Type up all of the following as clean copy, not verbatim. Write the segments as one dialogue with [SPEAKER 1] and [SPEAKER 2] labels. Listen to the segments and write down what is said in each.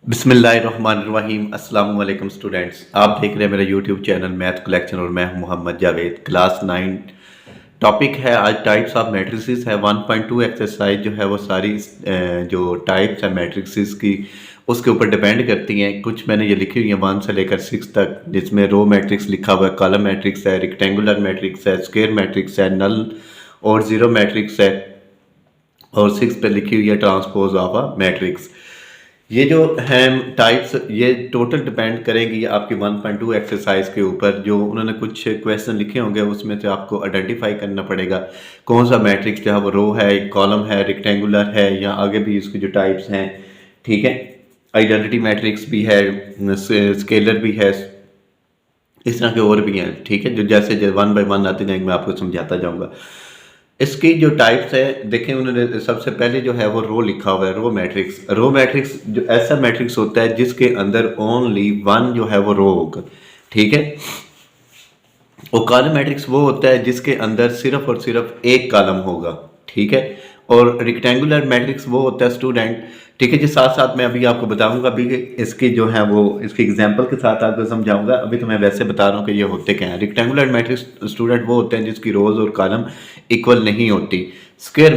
[SPEAKER 1] बिस्मिल्लाहिर्रहमानिर्रहीम अस्सलाम वालेकुम स्टूडेंट्स। आप देख रहे हैं मेरा यूट्यूब चैनल मैथ कलेक्शन और मैं हूं मोहम्मद जावेद। क्लास 9 टॉपिक है आज टाइप्स ऑफ मैट्रिसेस है। 1.2 एक्सरसाइज जो है वो सारी जो टाइप्स है मैट्रिसेस की उसके ऊपर डिपेंड करती हैं। कुछ मैंने ये लिखी हुई है 1 से लेकर 6 तक, जिसमें रो मैट्रिक्स लिखा हुआ है, कॉलम मैट्रिक्स है, रेक्टेंगुलर मैट्रिक्स है, स्क्वायर मैट्रिक्स है, नल और ज़ीरो मैट्रिक्स है और 6 पे लिखी हुई है ट्रांसपोज ऑफ अ मैट्रिक्स। ये जो है टाइप्स ये टोटल डिपेंड करेंगी आपकी 1.2 एक्सरसाइज के ऊपर। जो उन्होंने कुछ क्वेश्चन लिखे होंगे उसमें से आपको आइडेंटिफाई करना पड़ेगा कौन सा मैट्रिक्स जो है वो रो है, कॉलम है, रेक्टेंगुलर है या आगे भी इसकी जो टाइप्स हैं। ठीक है, आइडेंटिटी मैट्रिक्स भी है, स्केलर भी है, इस तरह के और भी हैं। ठीक है, जो जैसे 1 बाय 1 आते जाएंगे मैं आपको समझाता जाऊँगा। इसकी जो टाइप्स है देखें, उन्होंने सबसे पहले जो है वो रो लिखा हुआ है, रो मैट्रिक्स। रो मैट्रिक्स जो ऐसा मैट्रिक्स होता है जिसके अंदर ओनली वन जो है वो रो होगा। ठीक है, और कॉलम मैट्रिक्स वो होता है जिसके अंदर सिर्फ और सिर्फ एक कॉलम होगा। ठीक है, और रेक्टेंगुलर मैट्रिक्स वो होता है स्टूडेंट। ठीक है जी, साथ साथ मैं अभी आपको बताऊंगा, अभी इसकी जो है वो इसके एग्जांपल के साथ आपको समझाऊंगा। अभी तो मैं वैसे बता रहा हूँ कि ये होते क्या हैं। रेक्टेंगुलर मैट्रिक्स स्टूडेंट वो होते हैं जिसकी रोज और कॉलम इक्वल नहीं होती। स्क्वायर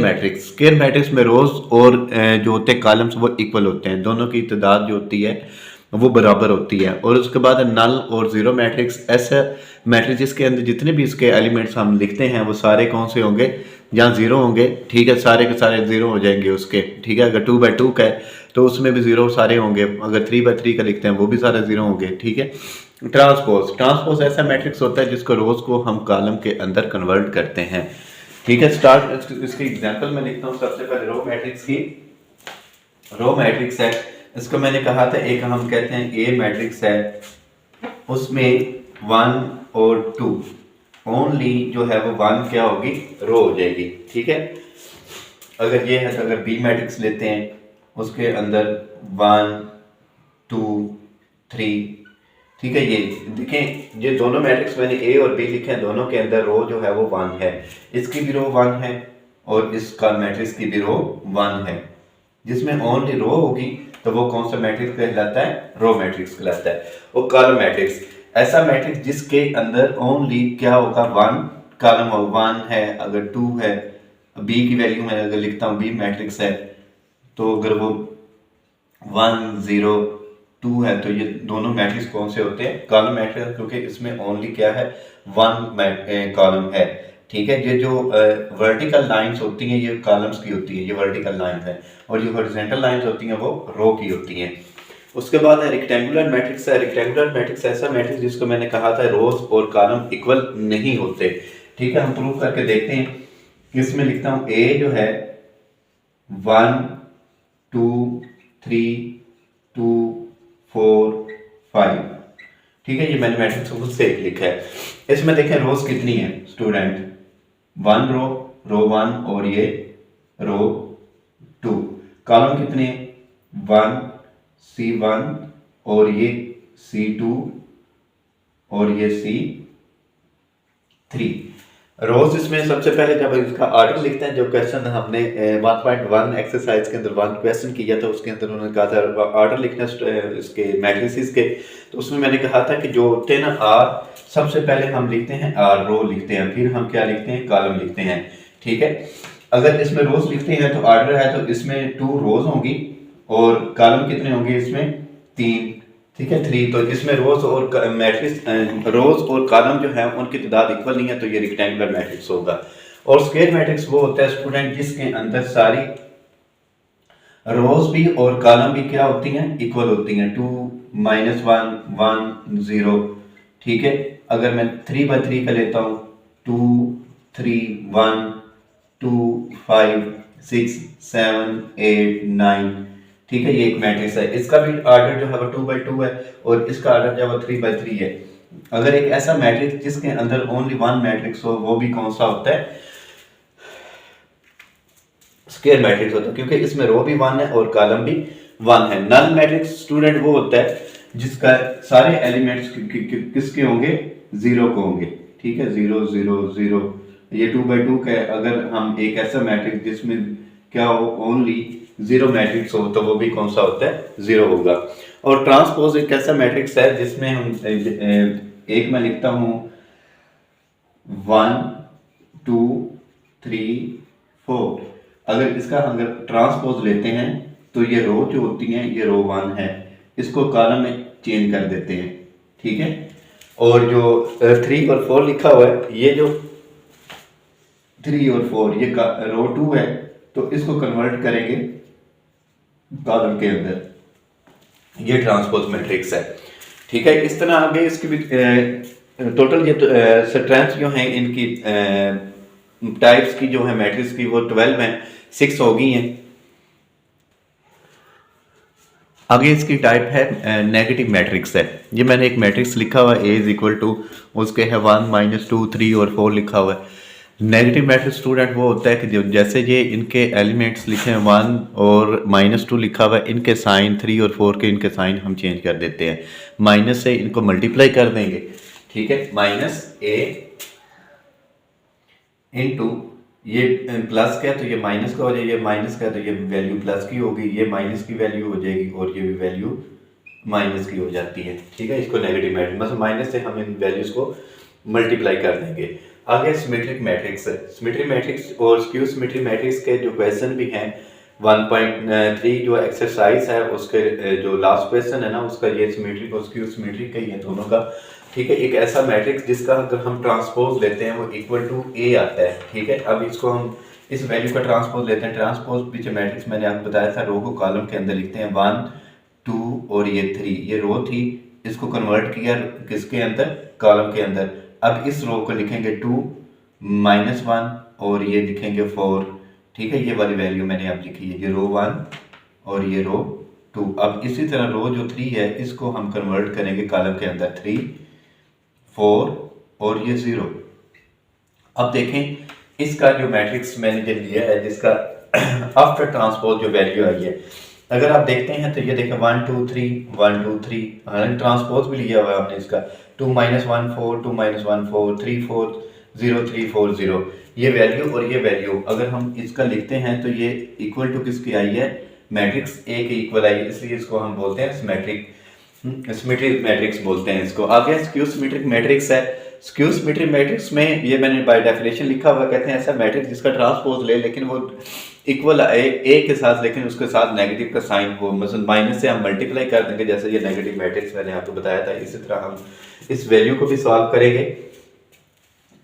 [SPEAKER 1] मैट्रिक्स में रोज और जो होते हैं कॉलम्स वो इक्वल होते हैं, दोनों की तादाद जो होती है वो बराबर होती है। और उसके बाद नल और ज़ीरो मैट्रिक्स, ऐसा मैट्रिक्स जिसके अंदर जितने भी इसके एलिमेंट्स हम लिखते हैं वो सारे कौन से होंगे, जहाँ ज़ीरो होंगे। ठीक है, सारे के सारे ज़ीरो हो जाएंगे उसके। ठीक है, अगर 2/2 का है तो उसमें भी ज़ीरो सारे होंगे, अगर 3/3 का लिखते हैं वो भी सारे ज़ीरो होंगे। ठीक है, ट्रांसपोज ऐसा मैट्रिक्स होता है जिसको रोज को हम कॉलम के अंदर कन्वर्ट करते हैं। ठीक है, स्टार्ट इसकी एग्जाम्पल मैं लिखता हूँ। सबसे पहले रो मैट्रिक्स की, रो मैट्रिक्स है, इसको मैंने कहा था एक हम कहते हैं ए मैट्रिक्स है, उसमें 1 और 2 ओनली जो है वो 1 क्या होगी, रो हो जाएगी। ठीक है, अगर ये है तो अगर बी मैट्रिक्स लेते हैं उसके अंदर 1 2 3। ठीक है, ये देखें, ये दोनों मैट्रिक्स मैंने ए और बी लिखे हैं, दोनों के अंदर रो जो है वो 1 है, इसकी भी रो 1 है और इसका मैट्रिक्स की भी रो 1 है। जिसमें ओनली रो होगी तो वो कौन सा मैट्रिक्स कहलाता है, रो मैट्रिक्स कहलाता है। और कॉलम मैट्रिक्स ऐसा मैट्रिक्स जिसके अंदर ओनली क्या होगा, 1 कॉलम हो, 1 है, अगर 2 है, बी की वैल्यू मैं अगर लिखता हूँ बी मैट्रिक्स है, तो अगर वो 1 0 2 है तो ये दोनों मैट्रिक्स कौन से होते हैं, कॉलम मैट्रिक्स, क्योंकि इसमें ओनली क्या है, 1 कॉलम है। ठीक है, ये जो वर्टिकल लाइंस होती हैं ये कॉलम्स की होती है, ये वर्टिकल लाइंस है, और जो हॉरिजॉन्टल लाइंस होती हैं वो रो की होती हैं। उसके बाद है रेक्टेंगुलर मैट्रिक्स है। रेक्टेंगुलर मैट्रिक्स ऐसा मैट्रिक्स जिसको मैंने कहा था रोज और कॉलम इक्वल नहीं होते। ठीक है, हम प्रूव करके देखते हैं। इसमें लिखता हूँ ए जो है 1 2 3 2 4 5। ठीक है, ये मैंने मैट्रिक्स खुद से लिखा है। इसमें देखें रोज कितनी है स्टूडेंट, 1 रो, रो 1 और ये रो 2। कॉलम कितने, 1 C1 और ये C2 और ये C3। रोज इसमें सबसे पहले जब इसका ऑर्डर लिखते हैं, जो क्वेश्चन हमने 1.1 एक्सरसाइज के अंदर 1 क्वेश्चन किया था उसके अंदर उन्होंने कहा था ऑर्डर लिखना इसके मैट्रिसेस के, तो उसमें मैंने कहा था कि जो होते हैं ना आर, सबसे पहले हम लिखते हैं आर, रो लिखते हैं, फिर हम क्या लिखते हैं, कॉलम लिखते हैं। ठीक है, अगर इसमें रोज लिखते हैं तो ऑर्डर है तो इसमें 2 रोज होंगी और कॉलम कितने होंगे, इसमें 3। ठीक है, 3, तो इसमें रोज और मैट्रिक्स, रोज और कॉलम जो है उनकी तादाद इक्वल नहीं है, तो ये रेक्टेंगुलर मैट्रिक्स होगा। और स्क्वायर मैट्रिक्स वो होता है स्टूडेंट जिसके अंदर सारी रोज भी और कॉलम भी क्या होती हैं, इक्वल होती हैं, 2 -1 1 0। ठीक है, अगर मैं 3/3 का लेता हूँ, 2 3 1 2 5 6 7 8 9। ठीक है, ये एक मैट्रिक्स है, इसका भी ऑर्डर जो है वो 2/2 है और इसका ऑर्डर जो है वो 3/3 है। अगर एक ऐसा मैट्रिक्स जिसके अंदर ओनली 1 मैट्रिक्स हो वो भी कौन सा होता है, स्क्वायर मैट्रिक्स होता है, क्योंकि इसमें रो भी 1 है और कॉलम भी 1 है। नल मैट्रिक्स स्टूडेंट वो होता है जिसका सारे एलिमेंट्स किसके होंगे, 0 को होंगे। ठीक है, 0 0 0, ये 2/2 का है। अगर हम एक ऐसा मैट्रिक्स जिसमें क्या हो, ओनली जीरो मैट्रिक्स हो तो वो भी कौन सा होता है, जीरो होगा। और ट्रांसपोज एक ऐसा मैट्रिक्स है जिसमें हम एक मैं लिखता हूँ 1 2 3 4, अगर इसका अगर ट्रांसपोज लेते हैं तो ये रो जो होती हैं ये रो 1 है, इसको कॉलम में चेंज कर देते हैं, ठीक है। और जो 3 और 4 लिखा हुआ है, ये जो 3 और 4 ये रो 2 है, तो इसको कन्वर्ट करेंगे कॉलम के अंदर, ये ट्रांसपोज मैट्रिक्स है, ठीक है। इस तरह आगे इसकी भी टोटल ये स्ट्रेंथ जो है इनकी टाइप्स की जो है मैट्रिक्स की वो 12 है, 6 हो गई हैं। आगे इसकी टाइप है नेगेटिव मैट्रिक्स है। ये मैंने एक मैट्रिक्स लिखा हुआ है ए इज इक्वल टू, उसके है 1 -2 3 और 4 लिखा हुआ है। नेगेटिव मैट्रिक्स स्टूडेंट वो होता है कि जो जैसे ये इनके एलिमेंट्स लिखे हैं 1 और -2 लिखा हुआ है, इनके साइन 3 और 4 के इनके साइन हम चेंज कर देते हैं, माइनस से इनको मल्टीप्लाई कर देंगे, ठीक है। -a इनटू ये प्लस का है तो ये माइनस का हो जाएगा, ये माइनस का है तो ये वैल्यू प्लस की होगी, ये माइनस की वैल्यू हो जाएगी और ये भी वैल्यू माइनस की हो जाती है, ठीक है। इसको नेगेटिव मैट्रिक्स मतलब माइनस से हम इन वैल्यूज को मल्टीप्लाई कर देंगे। आगे सिमेट्रिक मैट्रिक्स है। सिमेट्रिक मैट्रिक्स और स्क्यू सिमेट्रिक मैट्रिक्स के जो क्वेश्चन भी हैं 1.3 जो एक्सरसाइज है उसके जो लास्ट क्वेश्चन है ना उसका ये सिमेट्रिक और स्क्यू सिमेट्रिक का ही है दोनों का, ठीक है। एक ऐसा मैट्रिक्स जिसका अगर हम ट्रांसपोज लेते हैं वो इक्वल टू ए आता है, ठीक है। अब इसको हम इस वैल्यू का ट्रांसपोज लेते हैं। ट्रांसपोज पीछे मैट्रिक्स मैंने आपको बताया था, रो को कॉलम के अंदर लिखते हैं 1 2 और ये 3, ये रो थी, इसको कन्वर्ट किया किसके अंदर, कॉलम के अंदर। अब इस रो को लिखेंगे 2 -1 और ये लिखेंगे 4, ठीक है। ये वाली वैल्यू मैंने अब लिखी है, ये रो 1 और ये रो 2। अब इसी तरह रो जो 3 है इसको हम कन्वर्ट करेंगे कॉलम के अंदर 3 4 और ये 0। अब देखें इसका जो मैट्रिक्स मैंने जो लिया है जिसका आफ्टर ट्रांसपोज जो वैल्यू आई है, अगर आप देखते हैं तो ये देखें 1 2 3 1 2 3, हालांकि ट्रांसपोज भी लिया हुआ है हमने इसका 2 -1 4 2 -1 4 3 4 0 3 4 0, ये वैल्यू और ये वैल्यू अगर हम इसका लिखते हैं तो ये इक्वल टू किसकी आई है, मैट्रिक्स ए के इक्वल आई है, इसलिए इसको हम बोलते हैं सिमेट्रिक मैट्रिक्स बोलते हैं इसको। आगे स्क्यू सिमेट्रिक मैट्रिक्स है। स्क्यू सिमेट्रिक मैट्रिक्स में ये मैंने बाय डेफिनेशन लिखा हुआ, कहते हैं ऐसा मैट्रिक्स जिसका ट्रांसपोज ले लेकिन वो इक्वल ए के साथ लेकिन उसके साथ नेगेटिव का साइन हो, मतलब माइनस से हम मल्टीप्लाई कर देंगे, जैसे ये नेगेटिव मैट्रिक्स मैंने आपको बताया था। इसी तरह हम इस वैल्यू को भी सॉल्व करेंगे।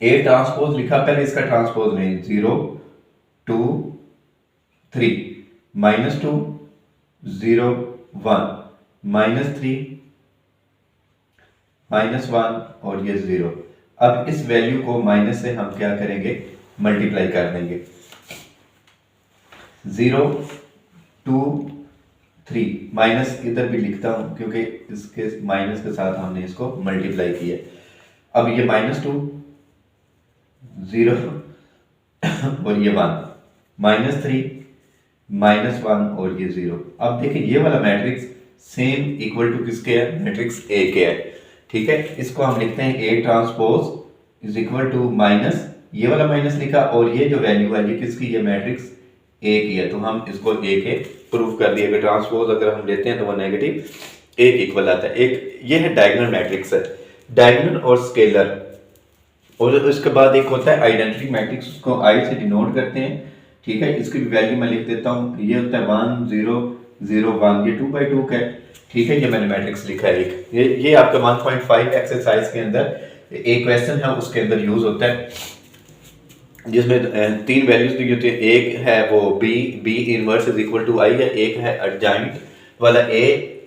[SPEAKER 1] ए ट्रांसपोज लिखा, पहले इसका ट्रांसपोज लें 0 2 3 -2 0 1 -3 -1 और ये 0। अब इस वैल्यू को माइनस से हम क्या करेंगे, मल्टीप्लाई कर देंगे। 0 2 3 माइनस इधर भी लिखता हूं क्योंकि इसके माइनस के साथ हमने इसको मल्टीप्लाई किया। अब ये -2 0 और ये 1 -3 -1 और ये 0। अब देखिए ये वाला मैट्रिक्स सेम इक्वल टू किसके है, मैट्रिक्स ए के है, ठीक है। इसको हम लिखते हैं A transpose is equal to minus, ये वाला माइनस लिखा और ये जो वैल्यू है ये किसकी है, मैट्रिक्स ए की है, तो हम इसको ए के प्रूफ कर दिए कि ट्रांसपोज अगर हम लेते हैं तो वो नेगेटिव ए के इक्वल आता है। एक ये है डायगोनल मैट्रिक्स है, डायगोनल और स्केलर। और उसके बाद एक होता है आइडेंटिटी मैट्रिक्स, उसको आई से डिनोट करते हैं, ठीक है। इसकी वैल्यू मैं लिख देता हूँ, ये होता है 1 0 0 1, ये 2/2 का है, ठीक है। ये मैंने मैट्रिक्स लिखा है एक, ये आपका 1.5 एक्सरसाइज के अंदर एक क्वेश्चन है उसके अंदर यूज होता है, जिसमें 3 वैल्यूज दी होती है। एक है वो B inverse is equal to I है, एक है एडजॉइंट वाला ए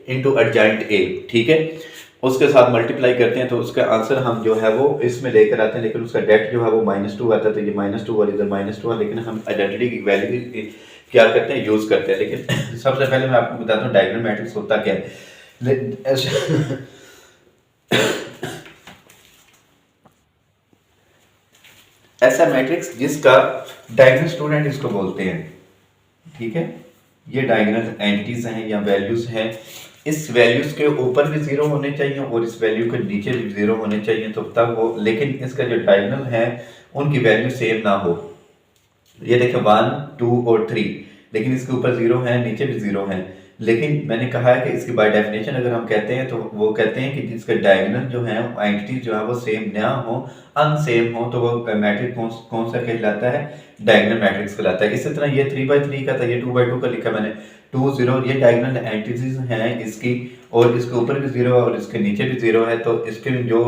[SPEAKER 1] इंटू एडजॉइंट ए, ठीक है। उसके साथ मल्टीप्लाई करते हैं तो उसका आंसर हम जो है वो इसमें लेकर आते हैं, लेकिन उसका डेट जो है वो -2 आता है, तो ये -2 और इधर -2 है, लेकिन हम आइडेंटिटी की वैल्यू क्या करते हैं, यूज करते हैं। लेकिन सबसे पहले मैं आपको बताता हूँ डायगोनल मैट्रिक्स होता क्या है। ऐसा मैट्रिक्स जिसका डायगोनल स्टूडेंट इसको बोलते हैं, ठीक है। ये डायगोनल एंटिटीज हैं या वैल्यूज हैं, इस वैल्यूज के ऊपर भी 0 होने चाहिए और इस वैल्यू के नीचे भी 0 होने चाहिए, तो तब वो, लेकिन इसका जो डायगोनल है उनकी वैल्यू सेम ना हो। ये देखें 1 2 और 3, लेकिन इसके ऊपर जीरो है, नीचे भी जीरो है। लेकिन मैंने कहा है कि इसकी बाय डेफिनेशन अगर हम कहते हैं तो वो कहते हैं कि जिसका डायगोनल जो है आइडेंटिटी जो है वो सेम ना हो, अनसेम हो, तो वो मैट्रिक्स कौन सा कहलाता है, डायगोनल मैट्रिक्स कहलाता है। इसी तरह ये 3 by 3 का था, ये 2 by 2 का लिखा मैंने, 2 0, ये डायगोनल एंटिटीज हैं इसकी, और इसके ऊपर भी जीरो है और इसके नीचे भी जीरो है। तो इसके जो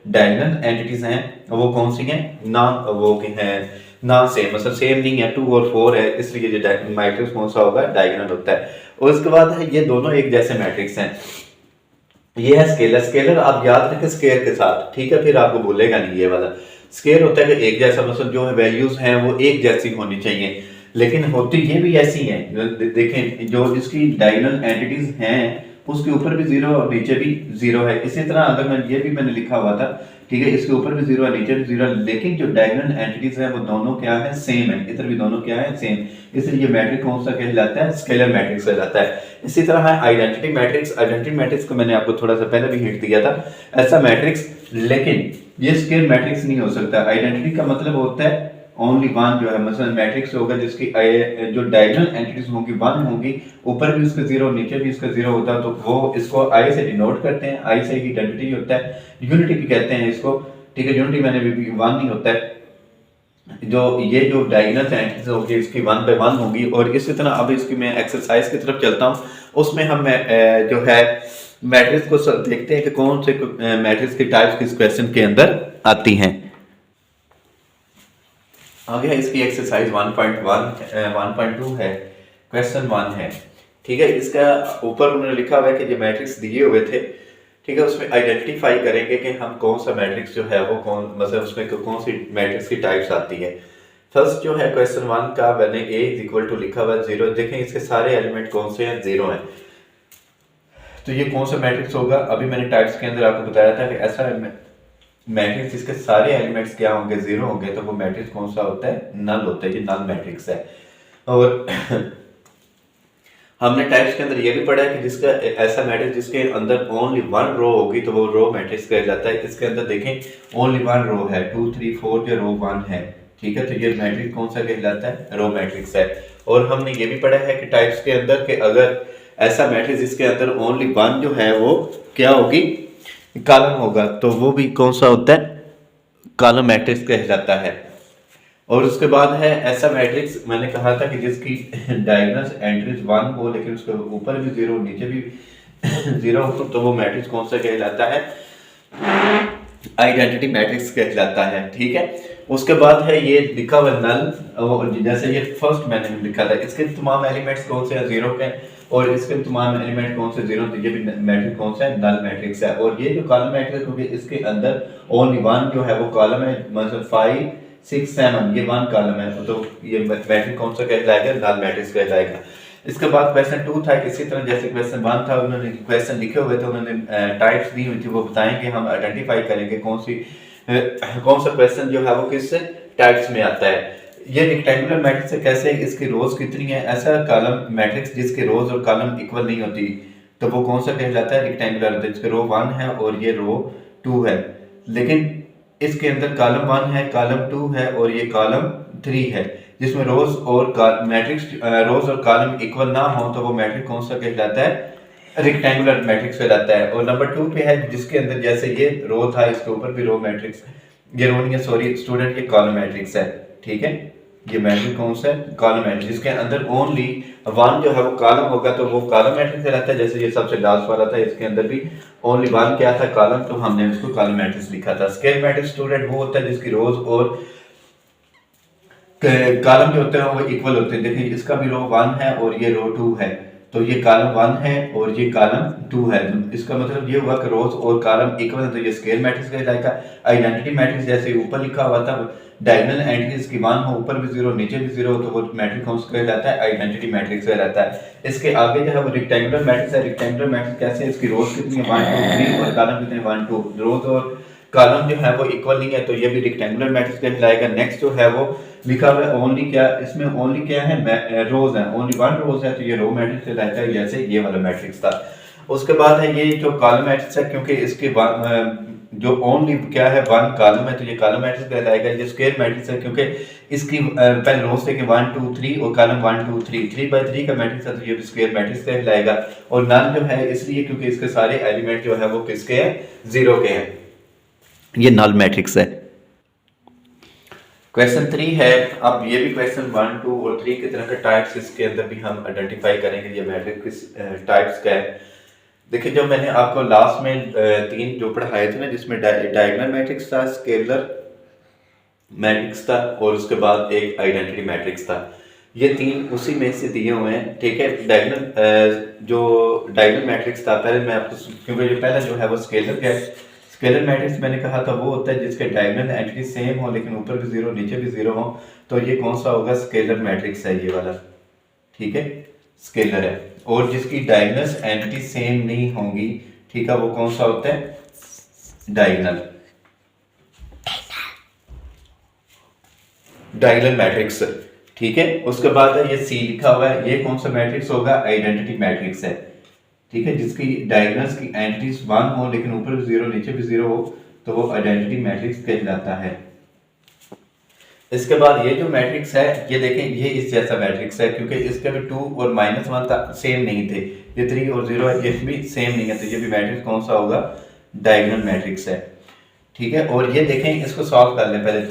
[SPEAKER 1] डायगोनल एंटिटीज हैं वो कौन सी हैं, ना वो हैं ना सेम, मतलब सेम नहीं है, 2 और 4 है, इसलिए ये मैट्रिक्स कौन सा होगा, डायगोनल होता है। और उसके बाद है ये दोनों एक जैसे मैट्रिक्स हैं। ये है स्केलर, स्केलर आप याद रखें स्केयर के साथ, ठीक है, फिर आपको भूलेगा नहीं ये वाला। स्केयर होता है कि एक जैसा, मतलब जो है वैल्यूज हैं वो एक जैसी होनी चाहिए, लेकिन होती ये भी ऐसी हैं। देखें जो इसकी डायगोनल एंटिटीज हैं उसके ऊपर भी जीरो और नीचे भी जीरो है। इसी तरह अगर मैं ये भी मैंने लिखा हुआ था, ठीक है, इसके ऊपर भी जीरो है, नीचे भी जीरो है, लेकिन जो डायगोनल एंटिटीज है वो दोनों क्या है, सेम है, इधर भी दोनों क्या है, सेम। इसलिए ये मैट्रिक्स कौन सा कहलाता है, स्केलर मैट्रिक्स कहलाता है। इसी तरह है आइडेंटिटी मैट्रिक्स। आइडेंटिटी मैट्रिक्स को मैंने आपको थोड़ा सा पहले भी हिंट दिया था, ऐसा मैट्रिक्स, लेकिन ये स्केलर मैट्रिक्स नहीं हो सकता। आइडेंटिटी का मतलब होता है ओनली वन जो है, मतलब मैट्रिक्स होगा जिसकी जो डायगोनल एंटिटीज होंगी वन होंगी, ऊपर भी उसका जीरो नीचे भी इसका जीरो होता है, तो वो इसको आई से डिनोट करते हैं। आई से ही आइडेंटिटी होता है, यूनिटी भी कहते हैं इसको, ठीक है। यूनिटी मैंने भी वन नहीं होता है। जो ये जो डायगोनल एंटिटीज होगी इसकी 1 by 1 होगी। और इसी तरह अब इसकी मैं एक्सरसाइज की तरफ चलता हूँ, उसमें हम जो है मैट्रिक्स को देखते हैं कि कौन से मैट्रिक्स की टाइप्स किस क्वेश्चन के अंदर आती हैं। आगे है इसकी एक्सरसाइज 1.2 है, क्वेश्चन 1 है, ठीक है। इसका ऊपर उन्होंने लिखा हुआ है कि जो मैट्रिक्स दिए हुए थे, ठीक है, उसमें आइडेंटिफाई करेंगे कि हम कौन सा मैट्रिक्स जो है वो कौन, मतलब उसमें कौन सी मैट्रिक्स की टाइप्स आती है। फर्स्ट जो है क्वेश्चन 1 का मैंने a इक्वल टू लिखा हुआ है 0। देखें इसके सारे एलिमेंट कौन से हैं, 0 हैं, तो ये कौन सा मैट्रिक्स होगा। अभी मैंने टाइप्स के अंदर आपको बताया था कि ऐसा मैट्रिक्स जिसके सारे एलिमेंट्स क्या होंगे, 0 होंगे, तो वो मैट्रिक्स कौन सा होता है, नल होता है, ये नल मैट्रिक्स है। और हमने टाइप्स के अंदर ये भी पढ़ा है कि जिसका ऐसा मैट्रिक्स जिसके अंदर ओनली 1 रो होगी तो वो रो मैट्रिक्स कहा जाता है। इसके अंदर देखें ओनली 1 रो है, 2 3 4 जो रो 1 है, ठीक है, तो ये मैट्रिक्स कौन सा कहलाता है, रो मैट्रिक्स है। और हमने ये भी पढ़ा है कि टाइप्स के अंदर कि अगर ऐसा मैट्रिक्स जिसके अंदर ओनली 1 जो है वो क्या होगी, कॉलम होगा, तो वो भी कौन सा होता है, कॉलम मैट्रिक्स कहलाता है। और उसके बाद है ऐसा मैट्रिक्स, मैंने कहा था कि जिसकी डायगोनल एंट्रीज 1 हो लेकिन उसके ऊपर भी 0 नीचे भी 0 हो, तो वो मैट्रिक्स कौन सा कहलाता है, आइडेंटिटी मैट्रिक्स कहलाता है, ठीक है। उसके बाद है ये लिखा हुआ नल, जैसे ये फर्स्ट मैंने लिखा था, इसके तमाम एलिमेंट्स कौन से हैं, 0 के, और इसके तमाम एलिमेंट कौन से 0, तो ये भी मैट्रिक्स कौन सा है, नल मैट्रिक्स है। और ये जो कॉलम मैट्रिक्स होगी इसके अंदर ओनली 1 जो है वो कॉलम है, मतलब 5 6 7 ये 1 कॉलम है, तो ये मैट्रिक्स कौन सा कहलाएगा, नल मैट्रिक्स कहलाएगा। इसके बाद क्वेश्चन 2 था, इसी तरह जैसे क्वेश्चन 1 था, उन्होंने क्वेश्चन लिखे हुए थे, उन्होंने टाइप्स दी हुई थी, वो बताएंगे, हम आइडेंटिफाई करेंगे कौन सा क्वेश्चन जो है वो किस टाइप्स में आता है। ये रेक्टेंगुलर मैट्रिक्स है, कैसे, इसकी रोज कितनी है, ऐसा कॉलम मैट्रिक्स जिसके रोज और कॉलम इक्वल नहीं होती, तो वो कौन सा कहलाता है, रेक्टेंगुलर, जिसके रो 1 है और ये रो 2 है, लेकिन इसके अंदर कॉलम 1 है, कॉलम 2 है और ये कॉलम 3 है, जिसमें रोज और मैट्रिक्स रोज और कॉलम इक्वल ना हो, तो वो मैट्रिक्स कौन सा कहलाता है, रेक्टेंगुलर मैट्रिक्स कहलाता है। और नंबर 2 पे है जिसके अंदर जैसे ये रो था, इसके ऊपर भी रो मैट्रिक्स, ये रो नहीं है, सॉरी स्टूडेंट, ये कॉलम मैट्रिक्स है, ठीक है। ये मैट्रिक्स कौन सा है, कॉलम मैट्रिक्स, जिसके अंदर ओनली 1 जो है वो कॉलम होगा, तो वो कॉलम मैट्रिक्स कहलाता है। जैसे ये सबसे लास्ट वाला था, इसके अंदर भी ओनली 1 क्या था, कॉलम, तो हमने उसको कॉलम मैट्रिक्स लिखा था। स्केल मैट्रिक्स स्टूडेंट वो होता है जिसकी रोज और कॉलम जो होते हैं वो इक्वल होते हैं। देखिए इसका भी रो 1 है और ये रो 2 है, तो ये कॉलम 1 है और ये कॉलम 2 है, तो इसका मतलब ये हुआ कि रोज और कॉलम इक्वल है, तो ये स्केल मैट्रिक्स कहलाएगा। आइडेंटिटी मैट्रिक्स जैसे ऊपर लिखा हुआ था, डायगोनल एंट्रीज की 1 हो, ऊपर भी 0 नीचे भी 0, तो वो मैट्रिक्स कौन सा कहलाता है, आइडेंटिटी मैट्रिक्स कहलाता है। इसके आगे जो है वो रेक्टेंगुलर मैट्रिक्स है। रेक्टेंगुलर मैट्रिक्स कैसे है, इसकी रोज कितनी है, 1 2 3 और कॉलम कितने 1 2, रोज और कॉलम जो है वो इक्वल नहीं है, तो ये भी रेक्टेंगुलर मैट्रिक्स कहलाएगा। नेक्स्ट जो है वो लिखा हुआ है ओनली क्या, इसमें ओनली क्या है, रोज है, ओनली 1 रोज है, तो ये रो मैट्रिक्स कहलाता है, जैसे ये वाला मैट्रिक्स था। उसके बाद है ये जो कॉलम मैट्रिक्स है, क्योंकि इसके जो ओनली क्या है वन कॉलम है तो ये कॉलम मैट्रिक्स कहलाएगा। ये स्क्वायर मैट्रिक्स है क्योंकि इसकी पहले रोज देखें 1 2 3 और कॉलम 1 2 3 3 बाय 3 का मैट्रिक्स है तो ये स्क्वायर मैट्रिक्स कहलाएगा। और नल जो है इसलिए क्योंकि इसके सारे एलिमेंट जो है वो किसके हैं, जीरो के हैं, ये नल मैट्रिक्स है। क्वेश्चन 3 है। अब ये भी क्वेश्चन 1 2 और 3 की तरह के टाइप्स इसके अंदर भी हम आइडेंटिफाई करेंगे ये मैट्रिक्स किस टाइप्स का है। देखिए जो मैंने आपको लास्ट में तीन जो पढ़ाए थे ना, जिसमें डायगोनल मैट्रिक्स था, स्केलर मैट्रिक्स था और उसके बाद एक आइडेंटिटी मैट्रिक्स था, ये तीन उसी में से दिए हुए हैं। ठीक है, जो डायगोनल मैट्रिक्स था, पहले मैं आपको, क्योंकि जो पहला जो है वो स्केलर का है। स्केलर मैट्रिक्स मैंने कहा था वो होता है जिसके डायगोनल एंटिटी सेम हो लेकिन ऊपर भी जीरो नीचे भी जीरो हो, तो ये कौन सा होगा, स्केलर मैट्रिक्स है ये वाला। ठीक है, स्केलर है। और जिसकी डायगोनल एंटिटी सेम नहीं होंगी, ठीक है, वो कौन सा होता है, डायगोनल मैट्रिक्स। ठीक है, उसके बाद है ये सी लिखा हुआ है, ये कौन सा मैट्रिक्स होगा, आइडेंटिटी मैट्रिक्स है। ठीक है, जिसकी डायगोनल्स की एंटिटीज 1 हो लेकिन ऊपर भी जीरो नीचे भी जीरो हो तो वो आइडेंटिटी मैट्रिक्स कहलाता है। इसके बाद ये जो मैट्रिक्स है, ये देखें, ये इस जैसा मैट्रिक्स है क्योंकि इसके भी 2 और -1 था, सेम नहीं थे। ये 3 और 0 है, ये भी सेम नहीं है, तो ये भी मैट्रिक्स कौन सा होगा, डायगोनल मैट्रिक्स है। ठीक है, और ये देखें, इसको सॉल्व कर लें पहले।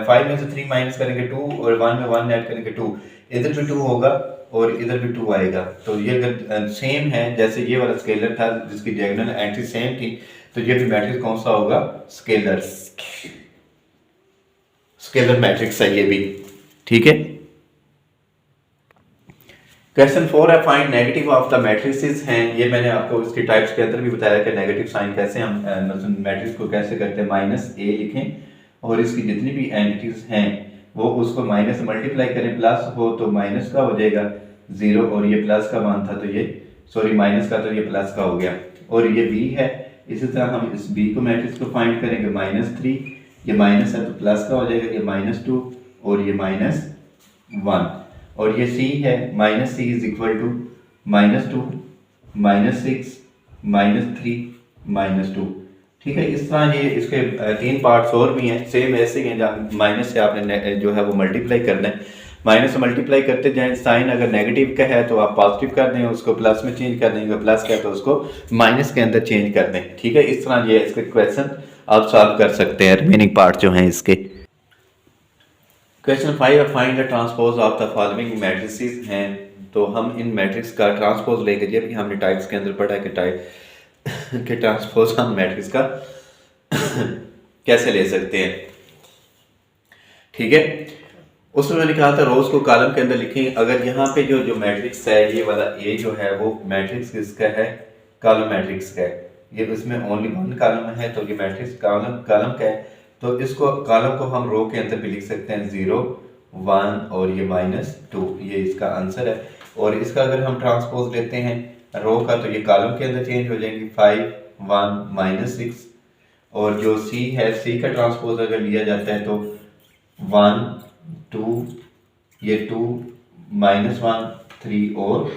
[SPEAKER 1] 5 में से 3 माइनस करेंगे 2 और 1 में 1 ऐड करेंगे 2, इधर भी 2 होगा और इधर भी 2 आएगा। तो ये अगर सेम है जैसे ये वाला स्केलर था जिसकी डायगोनल एंट्री सेम थी, तो ये भी मैट्रिक्स कौन सा होगा, स्केलर मैट्रिक्स है ये भी। ठीक है, क्वेश्चन 4 है, find negative of the matrices हैं। ये मैंने आपको इसकी टाइप्स के अंदर भी बताया कि नेगेटिव साइन कैसे हम मैट्रिक्स को कैसे करते हैं। -a लिखें और इसकी जितनी भी एंटिटीज हैं वो उसको माइनस से मल्टीप्लाई करें, प्लस हो तो माइनस का हो जाएगा 0 और ये प्लस का मान था तो ये माइनस का, तो ये प्लस का हो गया। और ये b है, इसी तरह हम इस b को मैट्रिक्स को फाइंड करेंगे। -3, ये माइनस है तो प्लस का हो जाएगा, ये -2 और ये -1। और ये c है, -c इज इक्वल टू -2, -6, -3, -2। ठीक है, इस तरह ये इसके 3 पार्ट्स और भी हैं, सेम ऐसे ही हैं जहाँ माइनस से आपने जो है वो मल्टीप्लाई करना है। माइनस से मल्टीप्लाई करते जाएं, साइन अगर नेगेटिव का है तो आप पॉजिटिव कर दें, उसको प्लस में चेंज कर देंगे, प्लस का है तो उसको माइनस के अंदर चेंज कर दें। ठीक है, इस तरह ये इसके क्वेश्चन आप सॉल्व कर सकते हैं, रिमेनिंग पार्ट जो हैं इसके। Question 5, find the transpose of the following matrices हैं। तो हम इन मैट्रिक्स का ट्रांसपोज लेंगे। जब भी हमने टाइप्स के अंदर पढ़ा है कि टाइप के ट्रांसपोज हम मैट्रिक्स का कैसे ले सकते हैं। ठीक है, उसमें मैंने कहा था रोज को कॉलम के अंदर लिखें। अगर यहाँ पे जो मैट्रिक्स है, ये वाला ए जो है वो मैट्रिक्स किसका है, कॉलम मैट्रिक्स का है। ये उसमें ओनली 1 कॉलम है तो ये मैट्रिक्स कॉलम का है, तो इसको कॉलम को हम रो के अंदर भी लिख सकते हैं 0 1 और ये -2, ये इसका आंसर है। और इसका अगर हम ट्रांसपोज लेते हैं रो का तो ये कॉलम के अंदर चेंज हो जाएंगी 5 1 -6। और जो सी है, सी का ट्रांसपोज अगर लिया जाता है तो 1 2, ये 2 -1 3 और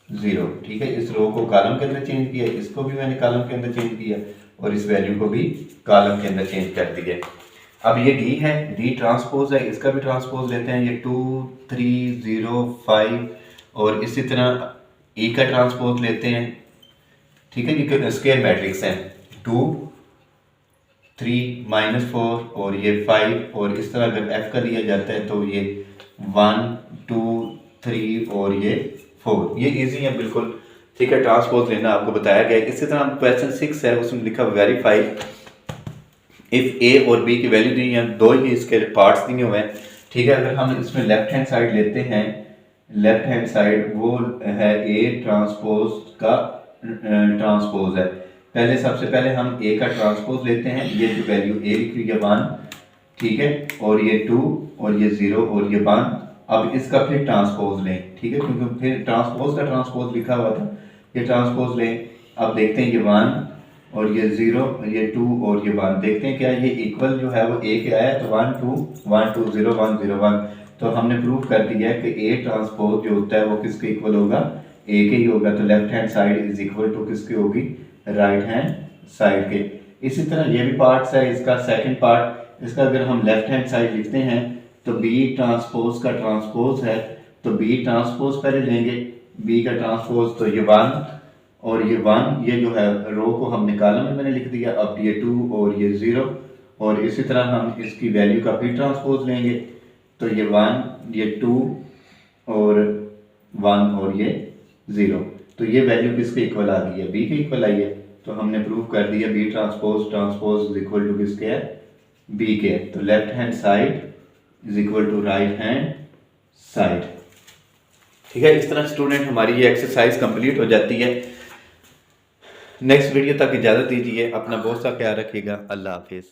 [SPEAKER 1] 0। ठीक है, इस रो को कॉलम के अंदर चेंज किया, इसको भी मैंने कॉलम के अंदर चेंज किया और इस वैल्यू को भी कॉलम के अंदर चेंज कर दिया। अब ये डी है, डी ट्रांसपोज है, इसका भी ट्रांसपोज लेते हैं। ये 2 3 0 5 और इसी तरह ई का ट्रांसपोज लेते हैं। ठीक है, ये स्क्वायर मैट्रिक्स है, 2 3 -4 और ये 5 और इस तरह अगर एफ का लिया जाता है तो ये 1 2 3 और ये 4। ये इजी है बिल्कुल। ठीक है, ट्रांसपोज लेना आपको बताया गया। इसी तरह क्वेश्चन 6 है, उसमें लिखा वेरीफाई इफ ए और बी की वैल्यू दी है, दो ही इसके पार्ट्स दिए हुए हैं। ठीक है, अगर हम इसमें लेफ्ट हैंड साइड लेते हैं, लेफ्ट हैंड साइड वो है ए ट्रांसपोज का ट्रांसपोज है। पहले सबसे पहले हम ए का ट्रांसपोज लेते हैं। ये जो वैल्यू ए लिखी है 1, ठीक है, और ये 2 और ये 0 और ये 1। अब इसका फिर ट्रांसपोज लें। ठीक है, क्योंकि फिर ट्रांसपोज का ट्रांसपोज लिखा हुआ था, ये ट्रांसपोज लें। अब देखते हैं ये 1 और ये 0, ये 2 और ये 1, देखते हैं क्या ये इक्वल जो है वो ए के आया। तो 1 2 1 2 0 1 0 1, तो हमने प्रूव कर दिया है कि ए ट्रांसपोज जो होता है वो किसके इक्वल होगा, एक ही होगा, तो left hand side is equal to किसकी होगी, राइट हैंड साइड के। इसी तरह ये भी पार्ट्स है इसका सेकंड पार्ट, इसका अगर हम लेफ्ट हैंड साइड लिखते हैं तो बी ट्रांसपोज का ट्रांसपोज है, तो बी ट्रांसपोज पहले लेंगे, बी का ट्रांसपोज तो ये 1 और ये 1, ये जो है रो को हमने कॉलम में मैंने लिख दिया, अब ये 2 और ये 0, और इसी तरह हम इसकी वैल्यू का भी ट्रांसपोज लेंगे, तो ये 1 ये 2 और 1 और ये 0, तो ये वैल्यू किसके इक्वल आ गई है, बी के इक्वल आई है। तो हमने प्रूव कर दिया B transpose transpose is equal to किसके है, बी के। तो left hand side is equal to right hand side. ठीक है, इस तरह स्टूडेंट हमारी ये एक्सरसाइज कंप्लीट हो जाती है। नेक्स्ट वीडियो तक इजाज़त दीजिए, अपना बहुत सा ख्याल रखिएगा, अल्लाह हाफिज़।